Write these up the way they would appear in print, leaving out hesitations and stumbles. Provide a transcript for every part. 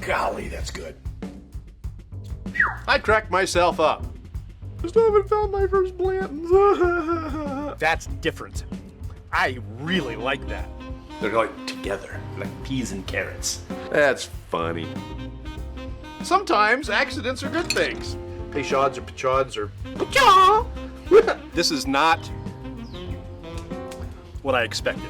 Golly, that's good. I cracked myself up. I still haven't found my first Blanton's. That's different. I really like that. They're like together, like peas and carrots. That's funny. Sometimes accidents are good things. Peychaud's or Pechaud's or Pechaud. This is not what I expected.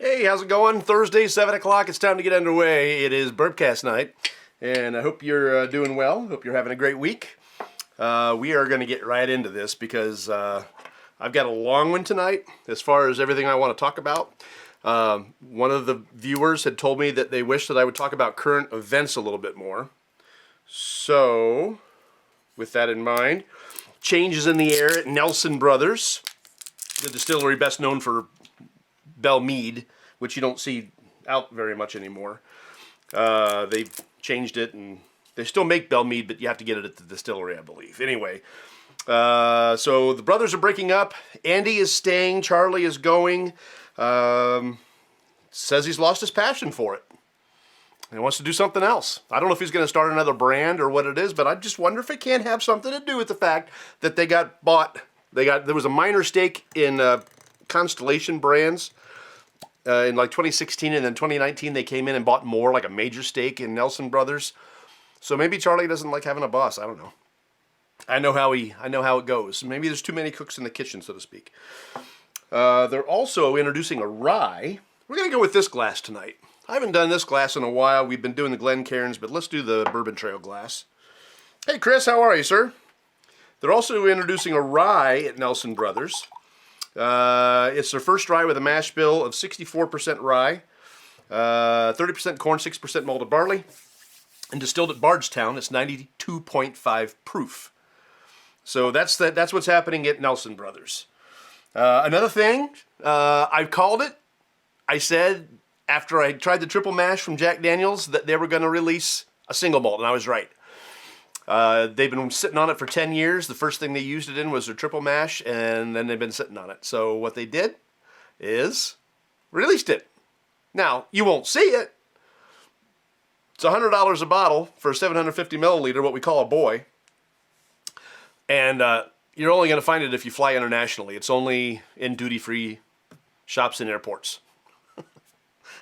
Hey, how's it going? Thursday, 7 o'clock. It's time to get underway. It is Bourbcast night, and I hope you're doing well. Hope you're having a great week. We are going to get right into this because I've got a long one tonight as far as everything I want to talk about. One of the viewers had told me that they wish that I would talk about current events a little bit more. So, with that in mind, changes in the air at Nelson Brothers, the distillery best known for Belle Meade, which you don't see out very much anymore. They've changed it, and they still make Belle Meade, but you have to get it at the distillery, I believe. Anyway, so the brothers are breaking up. Andy is staying. Charlie is going. Says he's lost his passion for it. He wants to do something else. I don't know if he's going to start another brand or what it is, but I just wonder if it can't have something to do with the fact that they got bought. There was a minor stake in Constellation Brands in like 2016, and then 2019 they came in and bought more, like a major stake in Nelson Brothers. So maybe Charlie doesn't like having a boss. I don't know. I know how it goes. Maybe there's too many cooks in the kitchen, so to speak. They're also introducing a rye. We're going to go with this glass tonight. I haven't done this glass in a while. We've been doing the Glencairns, but let's do the Bourbon Trail glass. Hey, Chris, how are you, sir? They're also introducing a rye at Nelson Brothers. It's their first rye with a mash bill of 64% rye, 30% corn, 6% malted barley, and distilled at Bardstown. It's 92.5 proof. So that's what's happening at Nelson Brothers. Another thing, I've called it. I said after I tried the triple mash from Jack Daniel's that they were going to release a single malt, and I was right. They've been sitting on it for 10 years. The first thing they used it in was their triple mash, and then they've been sitting on it. So what they did is released it. Now, you won't see it. It's $100 a bottle for a 750 milliliter, what we call a boy. And you're only going to find it if you fly internationally. It's only in duty-free shops and airports.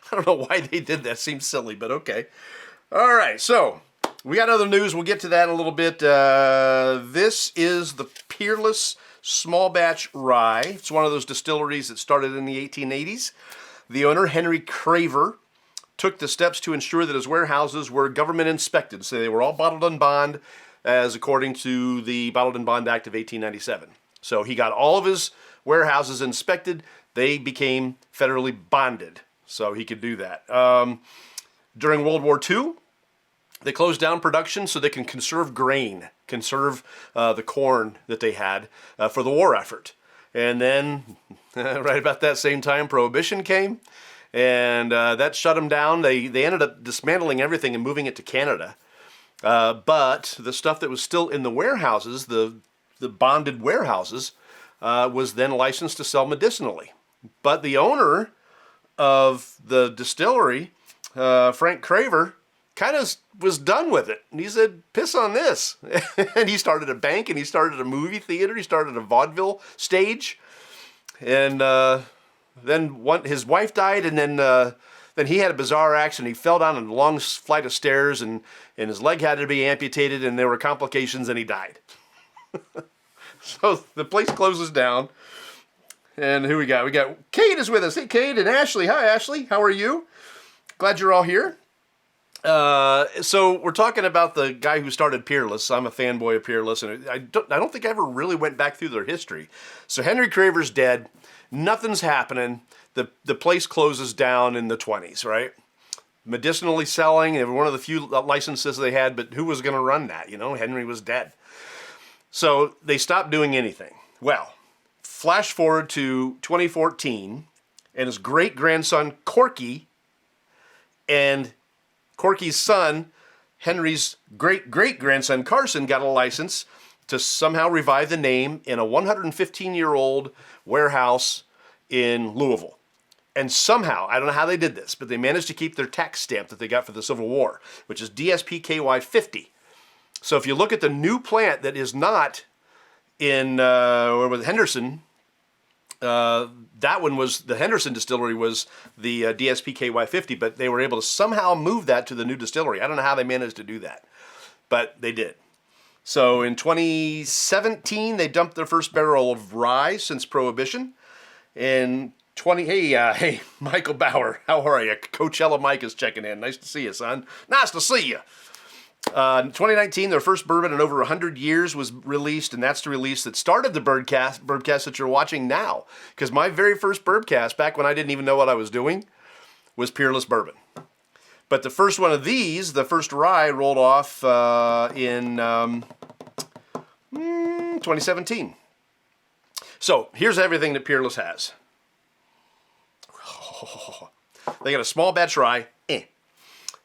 I don't know why they did that. Seems silly, but okay. All right, so we got other news. We'll get to that in a little bit. This is the Peerless Small Batch Rye. It's one of those distilleries that started in the 1880s. The owner, Henry Craver, took the steps to ensure that his warehouses were government inspected. So they were all bottled and bond, as according to the Bottled and Bond Act of 1897. So he got all of his warehouses inspected. They became federally bonded, so he could do that. During World War II, they closed down production so they can conserve grain, conserve the corn that they had for the war effort. And then, right about that same time, Prohibition came, and that shut them down. They ended up dismantling everything and moving it to Canada. But the stuff that was still in the warehouses, the bonded warehouses, was then licensed to sell medicinally. But the owner of the distillery, Frank Craver, kind of was done with it. And he said, piss on this. And he started a bank, and he started a movie theater. He started a vaudeville stage. And then his wife died, and then he had a bizarre accident. He fell down a long flight of stairs, and his leg had to be amputated, and there were complications, and he died. So the place closes down. And who we got? We got Kate is with us. Hey, Kate, and Ashley. Hi, Ashley. How are you? Glad you're all here. So we're talking about the guy who started Peerless. I'm a fanboy of Peerless, and I don't think I ever really went back through their history. So Henry Craver's dead. Nothing's happening. The place closes down in the 20s, right? Medicinally selling. They were one of the few licenses they had, but who was going to run that? You know, Henry was dead. So they stopped doing anything. Well, flash forward to 2014, and his great-grandson, Corky, and Corky's son, Henry's great-great-grandson, Carson, got a license to somehow revive the name in a 115-year-old warehouse in Louisville. And somehow, I don't know how they did this, but they managed to keep their tax stamp that they got for the Civil War, which is DSPKY 50. So if you look at the new plant that is not in where was Henderson, that one was, the Henderson distillery was the DSPKY 50, but they were able to somehow move that to the new distillery. I don't know how they managed to do that, but they did. So in 2017, they dumped their first barrel of rye since Prohibition. Hey, Michael Bauer, how are you? Coachella Mike is checking in. Nice to see you, son. Nice to see you. In 2019, their first bourbon in over 100 years was released, and that's the release that started the Bourbcast that you're watching now. Because my very first Bourbcast, back when I didn't even know what I was doing, was Peerless Bourbon. But the first one of these, the first rye, rolled off in 2017. So here's everything that Peerless has. They got a small batch rye.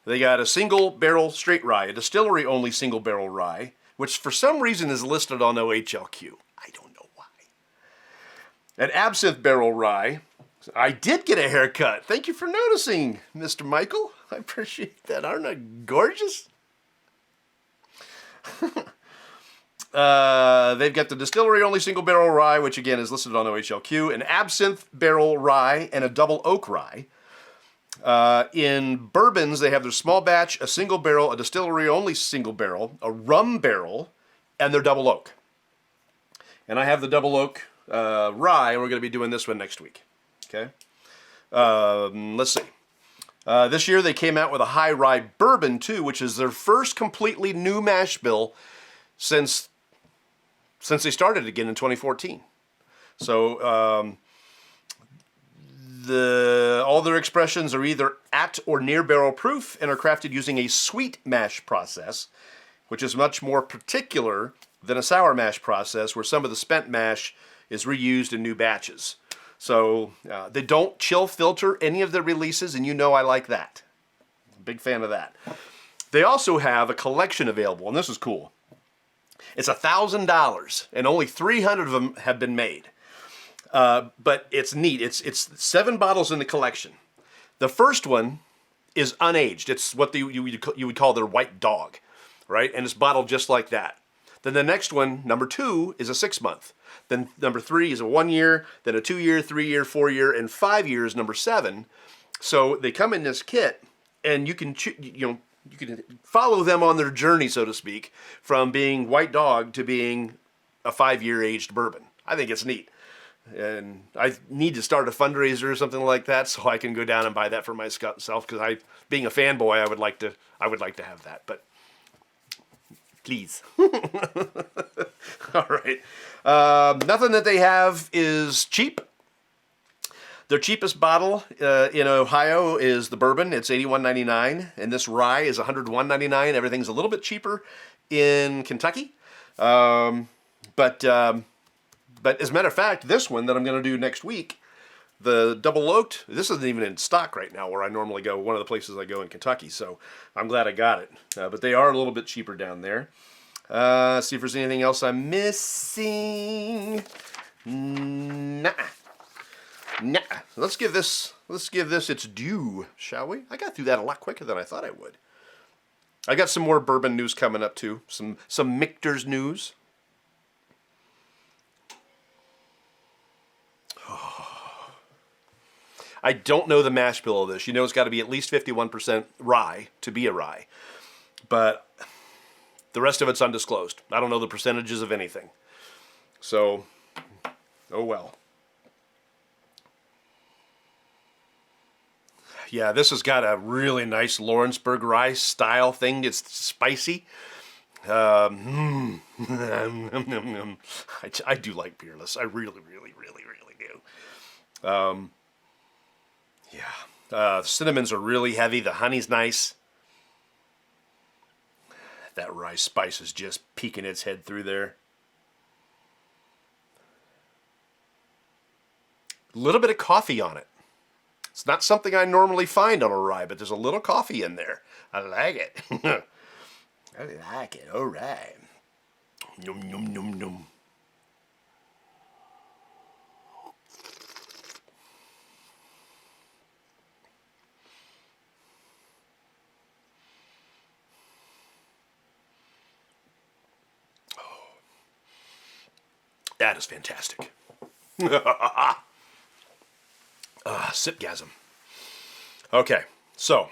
They got a single barrel straight rye, a distillery only single barrel rye, which for some reason is listed on OHLQ. I don't know why. An absinthe barrel rye. I did get a haircut. Thank you for noticing, Mr. Michael. I appreciate that. Aren't I gorgeous? They've got the distillery only single barrel rye, which again is listed on OHLQ, an absinthe barrel rye, and a double oak rye. In bourbons, they have their small batch, a single barrel, a distillery only single barrel, a rum barrel, and their double oak. And I have the double oak rye, and we're going to be doing this one next week. Okay. Let's see. This year they came out with a high rye bourbon too, which is their first completely new mash bill since they started again in 2014. So all their expressions are either at or near barrel proof and are crafted using a sweet mash process, which is much more particular than a sour mash process, where some of the spent mash is reused in new batches. So they don't chill filter any of their releases, and you know I like that. Big fan of that. They also have a collection available, and this is cool. It's $1,000, and only 300 of them have been made. But it's neat. It's 7 bottles in the collection. The first one is unaged. It's what you would call their white dog, right? And it's bottled just like that. Then the next one, number 2, is a 6-month. Then number 3 is a 1 year. Then a 2 year, 3 year, 4 year, and 5 years. Number 7. So they come in this kit, and you can follow them on their journey, so to speak, from being white dog to being a 5-year aged bourbon. I think it's neat. And I need to start a fundraiser or something like that so I can go down and buy that for myself, because being a fanboy, I would like to have that, but please. All right. Nothing that they have is cheap. Their cheapest bottle in Ohio is the bourbon. It's $81.99, and this rye is $101.99. Everything's a little bit cheaper in Kentucky. But as a matter of fact, this one that I'm going to do next week, the double oaked, this isn't even in stock right now where I normally go, one of the places I go in Kentucky, so I'm glad I got it. But they are a little bit cheaper down there. See if there's anything else I'm missing. Nah. Let's give this its due, shall we? I got through that a lot quicker than I thought I would. I got some more bourbon news coming up too. Some Michter's news. I don't know the mash bill of this. You know it's got to be at least 51% rye to be a rye. But the rest of it's undisclosed. I don't know the percentages of anything. So, oh well. Yeah, this has got a really nice Lawrenceburg rye style thing. It's spicy. I do like Peerless. I really do. The cinnamons are really heavy. The honey's nice. That rye spice is just peeking its head through there. A little bit of coffee on it. It's not something I normally find on a rye, but there's a little coffee in there. I like it. I like it. All right. Yum, yum, yum, yum. That is fantastic. Sipgasm. Okay, so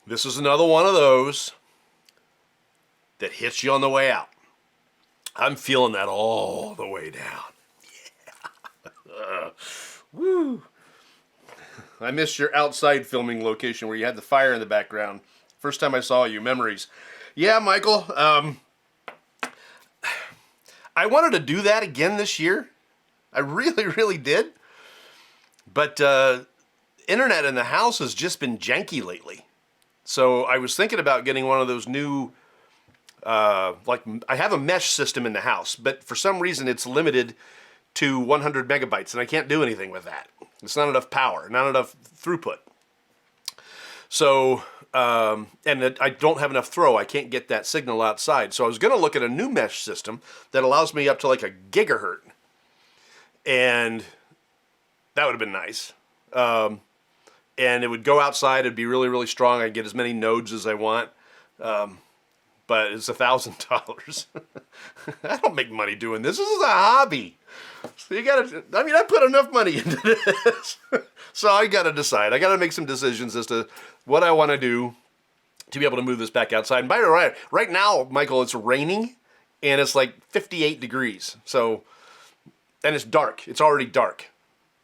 this is another one of those that hits you on the way out. I'm feeling that all the way down. Yeah. Woo. I missed your outside filming location where you had the fire in the background. First time I saw you, memories. Yeah, Michael, I wanted to do that again this year. I really, really did. But internet in the house has just been janky lately. So I was thinking about getting one of those new, like I have a mesh system in the house, but for some reason it's limited to 100 megabytes, and I can't do anything with that. It's not enough power, not enough throughput. So, and I don't have enough throw. I can't get that signal outside. So I was going to look at a new mesh system that allows me up to like a gigahertz. And that would have been nice. And it would go outside. It'd be really, really strong. I'd get as many nodes as I want. But it's $1,000. I don't make money doing this. This is a hobby. So I put enough money into this. So I gotta decide. I gotta make some decisions as to what I want to do to be able to move this back outside. And by the way, right now, Michael, it's raining and it's like 58 degrees. So, and it's dark. It's already dark.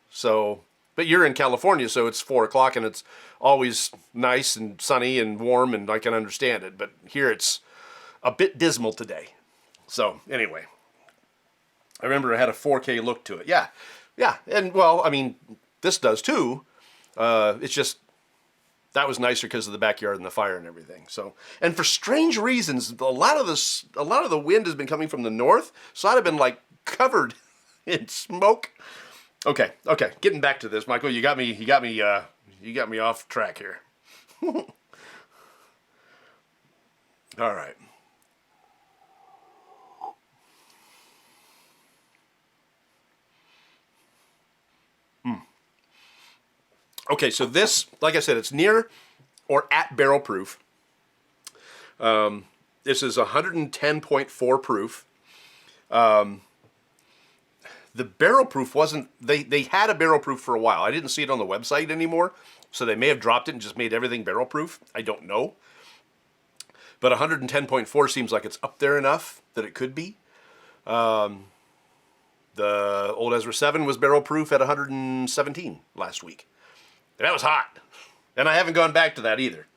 So, but you're in California, so it's 4 o'clock and it's always nice and sunny and warm, and I can understand it. But here it's a bit dismal today. So anyway, I remember I had a 4K look to it. Yeah. And well, I mean, this does too. It's just, that was nicer because of the backyard and the fire and everything. So, and for strange reasons, a lot of the wind has been coming from the north. So I'd have been like covered in smoke. Okay. Getting back to this, Michael, you got me off track here. All right. Okay, so this, like I said, it's near or at barrel proof. This is 110.4 proof. The barrel proof wasn't, they had a barrel proof for a while. I didn't see it on the website anymore, so they may have dropped it and just made everything barrel proof. I don't know. But 110.4 seems like it's up there enough that it could be. The Old Ezra 7 was barrel proof at 117 last week. And that was hot. And I haven't gone back to that either.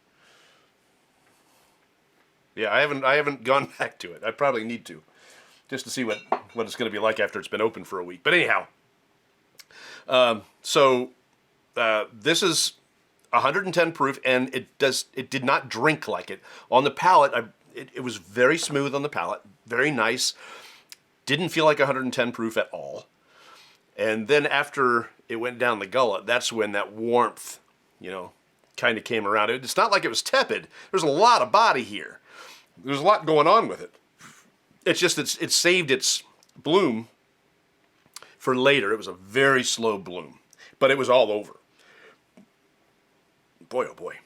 Yeah, I haven't gone back to it. I probably need to, just to see what it's going to be like after it's been open for a week. But anyhow, this is 110 proof, and it did not drink like it. On the palate, it was very smooth on the palate, very nice. Didn't feel like 110 proof at all. And then after it went down the gullet, that's when that warmth, kind of came around. It's not like it was tepid. There's a lot of body here. There's a lot going on with it. It's just it saved its bloom for later. It was a very slow bloom, but it was all over. Boy, oh boy.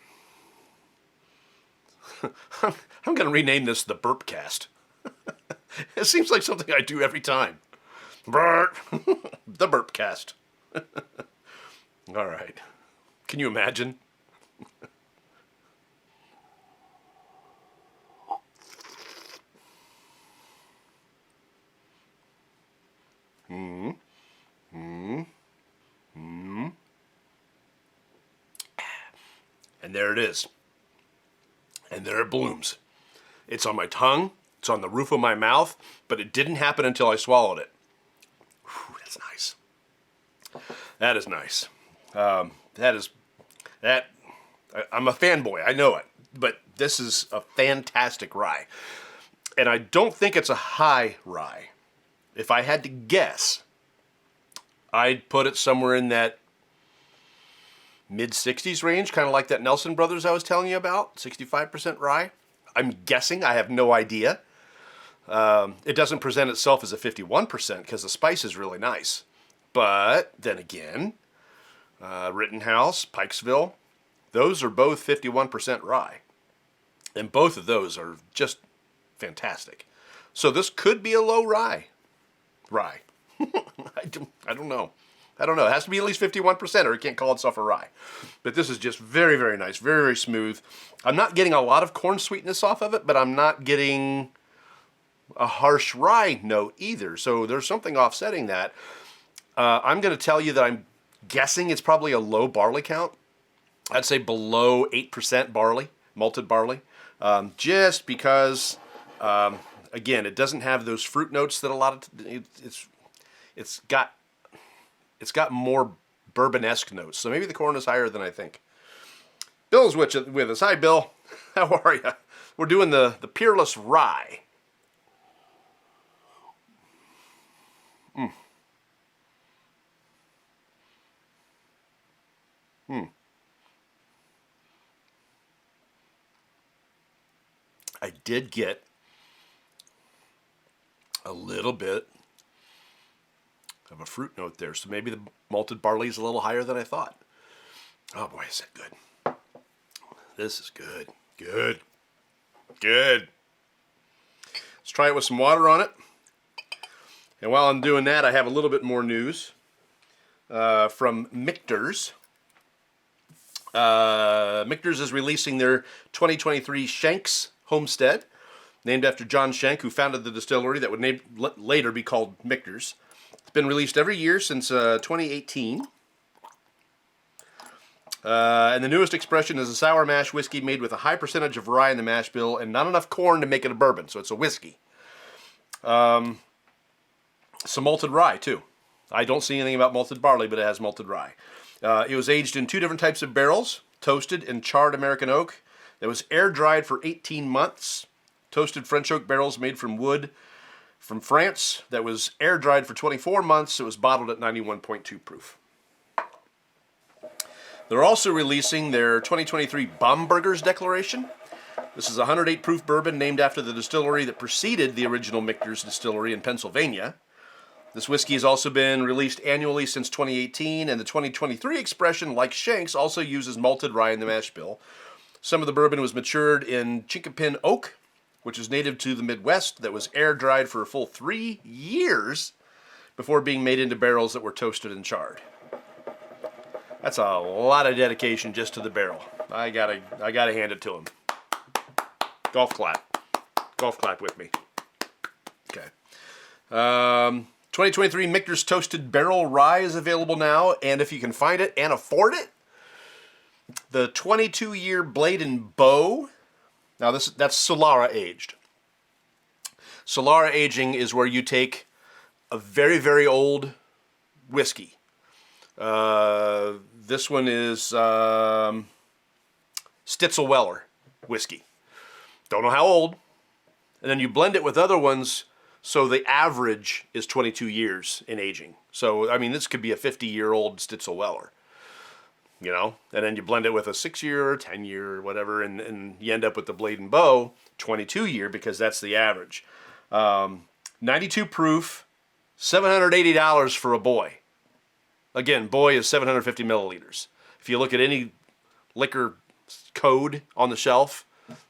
I'm going to rename this the Bourbcast. It seems like something I do every time. The Bourbcast. All right. Can you imagine? And there it is. And there it blooms. It's on my tongue. It's on the roof of my mouth. But it didn't happen until I swallowed it. Whew, that's nice. That is nice. I'm a fanboy. I know it. But this is a fantastic rye. And I don't think it's a high rye. If I had to guess, I'd put it somewhere in that mid-60s range, kind of like that Nelson Brothers I was telling you about, 65% rye. I'm guessing. I have no idea. It doesn't present itself as a 51% because the spice is really nice. But then again, Rittenhouse, Pikesville, those are both 51% rye. And both of those are just fantastic. So this could be a low rye. I don't know. I don't know. It has to be at least 51% or it can't call itself a rye. But this is just very, very nice. Very, very smooth. I'm not getting a lot of corn sweetness off of it, but I'm not getting a harsh rye note either. So there's something offsetting that. I'm going to tell you that I'm guessing it's probably a low barley count. I'd say below 8% barley, malted barley. Just because, again, it doesn't have those fruit notes that a lot of... It's got more bourbon-esque notes. So maybe the corn is higher than I think. Bill's with us. Hi, Bill. How are you? We're doing the Peerless Rye. I did get a little bit of a fruit note there, so maybe the malted barley is a little higher than I thought. Oh boy, is that good. This is good. Good. Good. Let's try it with some water on it. And while I'm doing that, I have a little bit more news from Michter's. Michter's is releasing their 2023 Shanks Homestead, named after John Shank, who founded the distillery that would later be called Michter's. It's been released every year since 2018. And the newest expression is a sour mash whiskey made with a high percentage of rye in the mash bill and not enough corn to make it a bourbon, so it's a whiskey. Some malted rye, too. I don't see anything about malted barley, but it has malted rye. It was aged in 2 different types of barrels, toasted and charred American oak. It was air-dried for 18 months. Toasted French oak barrels made from wood from France that was air-dried for 24 months. It was bottled at 91.2 proof. They're also releasing their 2023 Baumburgers Declaration. This is a 108 proof bourbon named after the distillery that preceded the original Michter's distillery in Pennsylvania. This whiskey has also been released annually since 2018, and the 2023 expression, like Shanks, also uses malted rye in the mash bill. Some of the bourbon was matured in chinkapin oak, which is native to the Midwest, that was air-dried for a full 3 years before being made into barrels that were toasted and charred. That's a lot of dedication just to the barrel. I gotta hand it to him. Golf clap with me. Okay. 2023 Michter's Toasted Barrel Rye is available now, and if you can find it and afford it, the 22-year Blade and Bow. Now that's Solara aged. Solara aging is where you take a very, very old whiskey. This one is Stitzel-Weller whiskey. Don't know how old. And then you blend it with other ones, so the average is 22 years in aging. So, I mean, this could be a 50-year-old Stitzel-Weller. You know, and then you blend it with a 6-year or 10-year or whatever, and you end up with the Blade and Bow 22-year because that's the average. 92 proof, $780 for a boy. Again, boy is 750 milliliters. If you look at any liquor code on the shelf,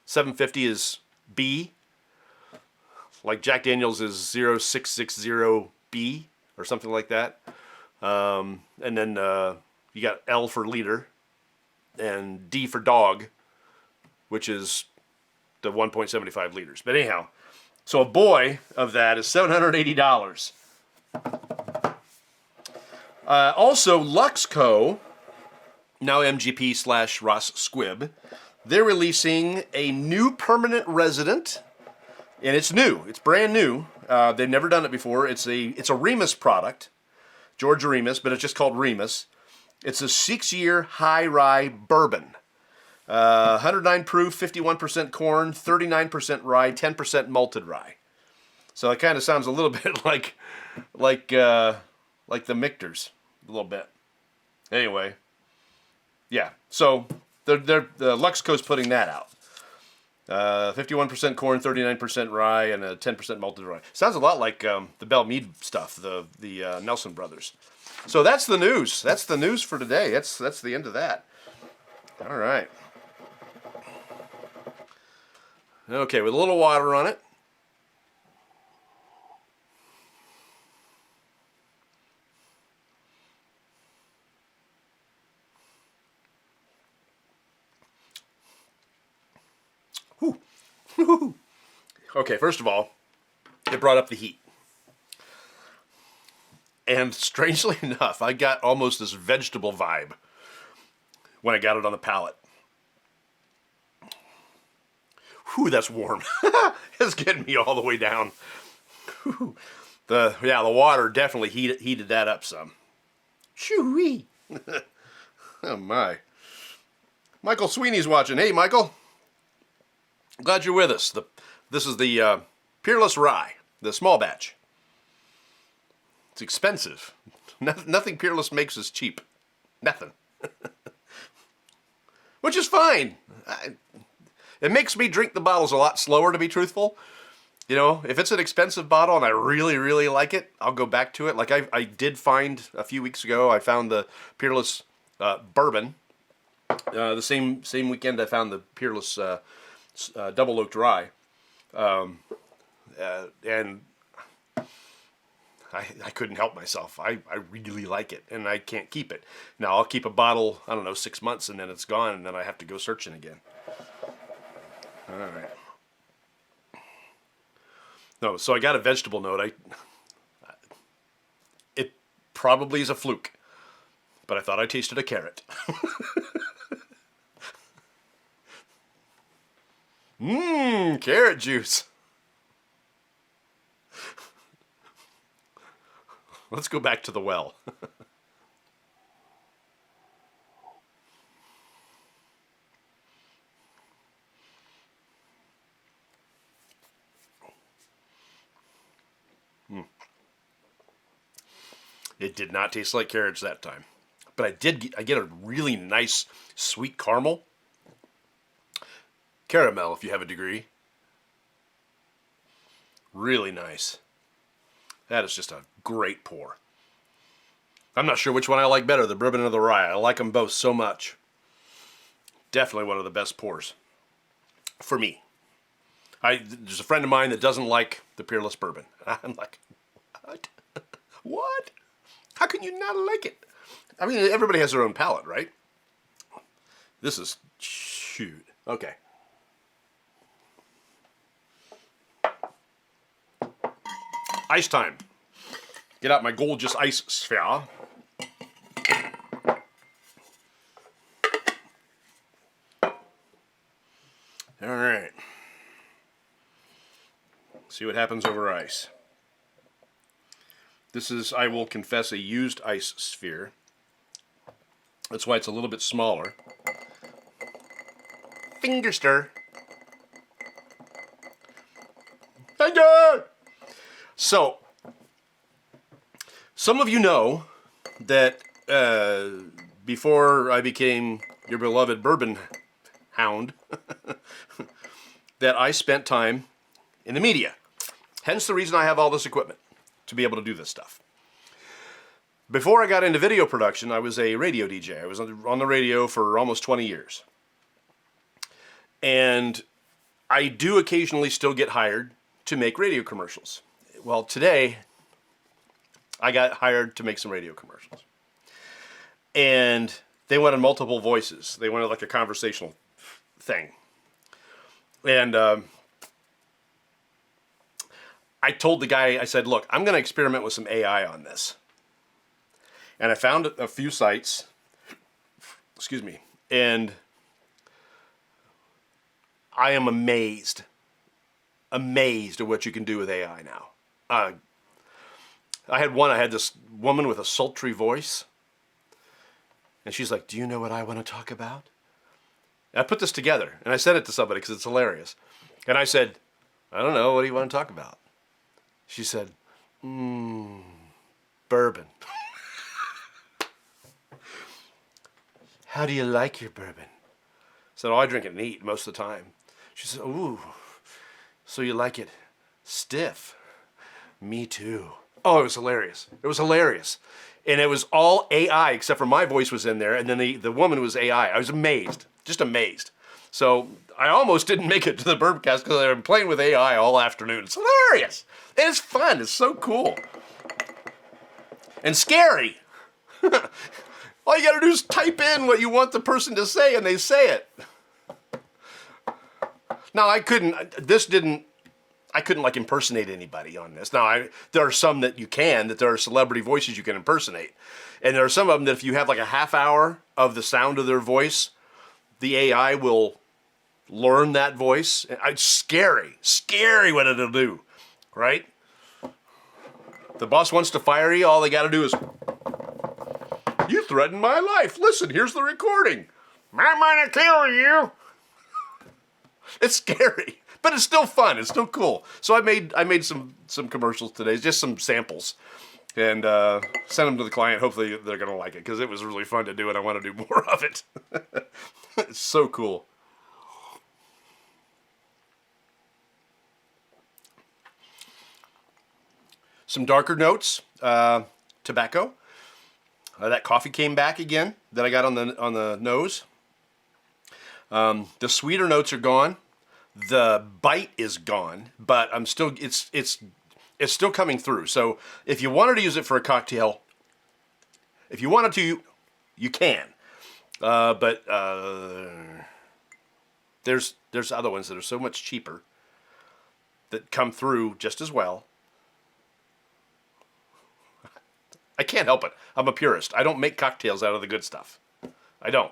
750 is B. Like Jack Daniels is 0660B or something like that. And then you got L for liter and D for dog, which is the 1.75 liters. But anyhow, so a boy of that is $780. Also, Luxco, now MGP / Ross Squibb, they're releasing a new permanent resident, and it's new. It's brand new. They've never done it before. It's a Remus product, George Remus, but it's just called Remus. It's a 6-year high rye bourbon. 109 proof, 51% corn, 39% rye, 10% malted rye. So it kind of sounds a little bit like the Michter's, a little bit. Anyway, yeah. So the Luxco's putting that out. 51% corn, 39% rye, and 10% malted rye. Sounds a lot like the Belle Meade stuff, the Nelson Brothers. So that's the news. That's the news for today. That's the end of that. All right. Okay, with a little water on it. Okay, first of all, it brought up the heat. And strangely enough, I got almost this vegetable vibe when I got it on the palate. Whew, that's warm. It's getting me all the way down. Whew. The water definitely heated that up some. Shoo-wee. Oh my. Michael Sweeney's watching. Hey, Michael. Glad you're with us. This is the Peerless Rye, the small batch. It's expensive. Nothing Peerless makes is cheap. Nothing. Which is fine. It makes me drink the bottles a lot slower, to be truthful. You know, if it's an expensive bottle and I really, really like it, I'll go back to it. Like I did find a few weeks ago, I found the Peerless Bourbon. The same weekend I found the Peerless Double Oaked Rye. And I couldn't help myself. I really like it, and I can't keep it. Now, I'll keep a bottle, I don't know, 6 months, and then it's gone, and then I have to go searching again. All right. No, so I got a vegetable note. It probably is a fluke, but I thought I tasted a carrot. Carrot juice. Let's go back to the well. It did not taste like carrots that time, but I get a really nice sweet caramel. Caramel, if you have a degree. Really nice. That is just a great pour. I'm not sure which one I like better, the bourbon or the rye. I like them both so much. Definitely one of the best pours. For me. There's a friend of mine that doesn't like the Peerless Bourbon. I'm like, what? What? How can you not like it? I mean, everybody has their own palate, right? This is, shoot. Okay. Ice time. Get out my gorgeous ice sphere. All right. See what happens over ice. This is, I will confess, a used ice sphere. That's why it's a little bit smaller. Finger stir. Finger! So, some of you know that before I became your beloved bourbon hound, that I spent time in the media. Hence the reason I have all this equipment, to be able to do this stuff. Before I got into video production, I was a radio DJ. I was on the radio for almost 20 years. And I do occasionally still get hired to make radio commercials. Well, today, I got hired to make some radio commercials. And they wanted multiple voices. They wanted like a conversational thing. And I told the guy, I said, look, I'm going to experiment with some AI on this. And I found a few sites, excuse me, and I am amazed at what you can do with AI now. I had this woman with a sultry voice, and she's like, do you know what I want to talk about? And I put this together, and I sent it to somebody because it's hilarious. And I said, I don't know, what do you want to talk about? She said, bourbon. How do you like your bourbon? I said, oh, I drink it neat most of the time. She said, ooh, so you like it stiff? Me too. Oh, it was hilarious. It was hilarious. And it was all AI, except for my voice was in there, and then the woman was AI. I was amazed, just amazed. So I almost didn't make it to the Bourbcast because I've been playing with AI all afternoon. It's hilarious. And it's fun. It's so cool. And scary. All you gotta do is type in what you want the person to say, and they say it. Now I couldn't like impersonate anybody on this. Now there are some that you can, that there are celebrity voices you can impersonate. And there are some of them that if you have like a half hour of the sound of their voice, the AI will learn that voice. It's scary what it'll do, right? The boss wants to fire you, all they got to do is, you threatened my life. Listen, here's the recording. I'm gonna kill you. It's scary, but it's still fun. It's still cool. So I made some commercials today, just some samples, and sent them to the client. Hopefully they're gonna like it because it was really fun to do, and I want to do more of it. It's so cool. Some darker notes, tobacco. That coffee came back again that I got on the nose. The sweeter notes are gone. The bite is gone, but I'm still it's still coming through. So if you wanted to use it for a cocktail, if you wanted to, you can. But there's other ones that are so much cheaper that come through just as well. I can't help it. I'm a purist. I don't make cocktails out of the good stuff. I don't.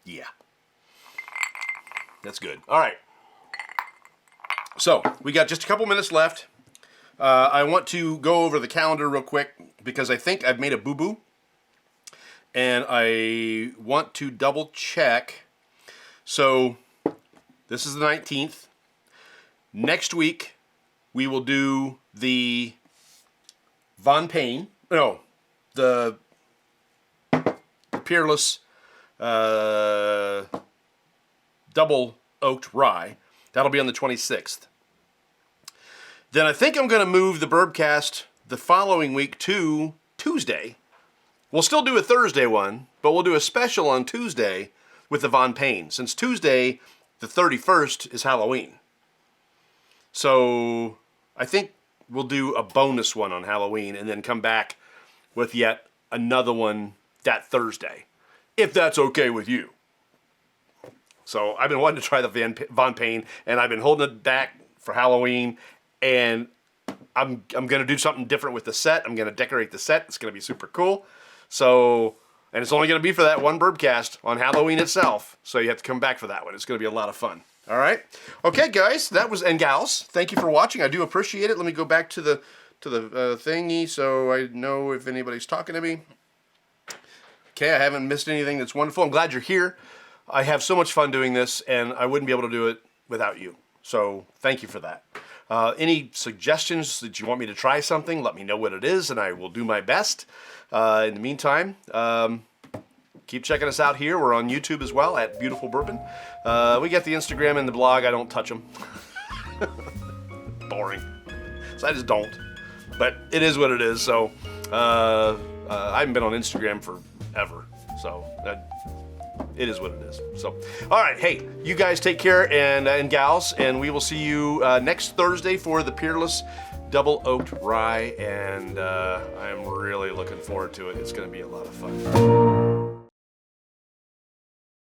Yeah. That's good. All right. So, we got just a couple minutes left. I want to go over the calendar real quick because I think I've made a boo-boo. And I want to double check. So, this is the 19th. Next week, we will do the the Peerless Double Oaked Rye. That'll be on the 26th. Then I think I'm going to move the Bourbcast the following week to Tuesday. We'll still do a Thursday one, but we'll do a special on Tuesday with the Von Payne, since Tuesday, the 31st, is Halloween. So I think we'll do a bonus one on Halloween and then come back with yet another one that Thursday, if that's okay with you. So I've been wanting to try the Von Payne, and I've been holding it back for Halloween, and I'm going to do something different with the set. I'm going to decorate the set. It's going to be super cool. So, and it's only going to be for that one Bourbcast on Halloween itself. So you have to come back for that one. It's going to be a lot of fun. All right. Okay, guys, and gals, thank you for watching. I do appreciate it. Let me go back to the thingy so I know if anybody's talking to me. Okay, I haven't missed anything that's wonderful. I'm glad you're here. I have so much fun doing this, and I wouldn't be able to do it without you. So thank you for that. Any suggestions that you want me to try something, let me know what it is, and I will do my best. In the meantime, keep checking us out here. We're on YouTube as well at Beautiful Bourbon. We got the Instagram and the blog. I don't touch them. Boring. So I just don't. But it is what it is. So I haven't been on Instagram forever. So it is what it is. So, all right. Hey, you guys take care and gals, and we will see you next Thursday for the Peerless Double Oaked Rye. And I'm really looking forward to it. It's going to be a lot of fun.